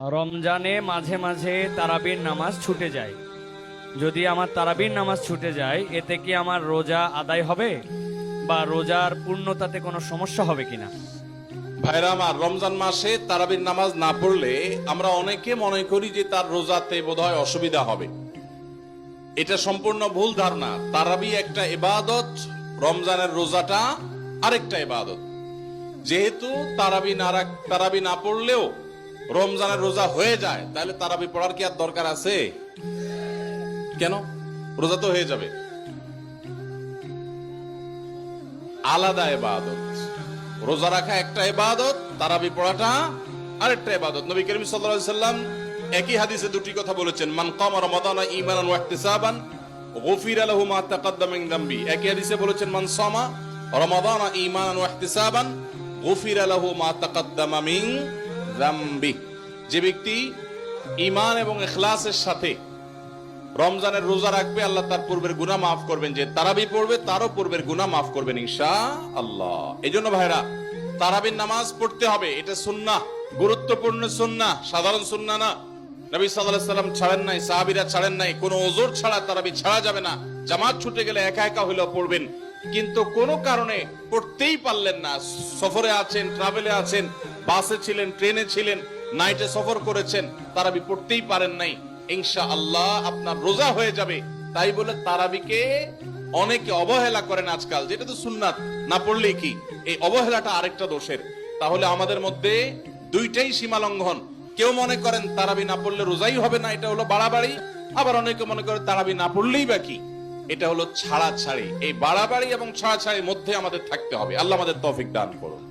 রমজানে মাঝে মাঝে তারাবির নামাজ ছুটে যায়। যদি আমার তারাবির নামাজ ছুটে যায়, এতে কি আমার রোজা আদায় হবে বা রোজার পূর্ণতাতে কোনো সমস্যা হবে কিনা? ভাইরা আমার, রমজান মাসে তারাবির নামাজ না পড়লে আমরা অনেকে মনে করি যে তার রোজাতে বোধহয় অসুবিধা হবে। এটা সম্পূর্ণ ভুল ধারণা। তারাবি একটা ইবাদত, রমজানের রোজাটা আরেকটা ইবাদত। যেহেতু তারাবি না পড়লেও রমজানের রোজা হয়ে যায়, তাহলে তারাবি পড়ার কি আর দরকার আছে? কেন? রোজা তো হয়ে যাবে। আলাদা ইবাদত। রোজা রাখা একটা ইবাদত, তারাবি পড়াটা আরেকটা ইবাদত। নবী করিম সাল্লাল্লাহু আলাইহি সাল্লাম একই হাদিসে দুটি কথা বলেছেন, মান কামা রমাদানা ঈমানান ওয়া ইহতিসাবান গুফিরা লাহু মা তাকাদ্দামা মিন যামবি। একই হাদিসে বলেছেন, মান সামা রমাদানা ঈমানান ওয়া ইহতিসাবান গুফিরা লাহু মা তাকাদ্দামা মিন যামবি। যে ব্যক্তি ঈমান এবং ইখলাসের সাথে রমজানের রোজা রাখবে, আল্লাহ তার পূর্বের গুনাহ মাফ করবেন। যে তারাবি পড়বে তারও পূর্বের গুনাহ মাফ করবেন ইনশাআল্লাহ। এইজন্য ভাইরা, তারাবির নামাজ পড়তে হবে। এটা সুন্নাহ, গুরুত্বপূর্ণ সুন্নাহ, সাধারণ সুন্নাহ না। নবী সাল্লাল্লাহু আলাইহি সাল্লাম ছাড়েন নাই, সাহাবীরা ছাড়েন নাই। কোনো ওযর ছাড়া তারাবি ছাড়া যাবে না। জামাত ছুটে গেলে একা একা হলেও পড়বেন, কিন্তু কোনো কারণে পড়তেই পারলেন না, সফরে আছেন, ট্রাভেলে আছেন, বাসে ছিলেন, ট্রেনে ছিলেন, নাইটে সফর করেছেন, তারাবি পড়তেই পারেন নাই, ইনশাআল্লাহ আপনার রোজা হয়ে যাবে। তাই বলে তারাবিকে অনেকে অবহেলা করেন আজকাল, যেটা তো সুন্নাত, না পড়লেই কি। এই অবহেলাটা আরেকটা দোষের। তাহলে আমাদের মধ্যে দুইটাই সীমা লঙ্ঘন। কেউ মনে করেন তারাবি না পড়লে রোজাই হবে না, এটা হলো বাড়াবাড়ি। আবার অনেকে মনে করে তারাবি না পড়লেই বা কি, এটা হলো ছাড়াছাড়ি। এই বাড়াবাড়ি এবং ছাড়াছাড়ির মধ্যে আমাদের থাকতে হবে। আল্লাহ আমাদের তৌফিক দান করুন।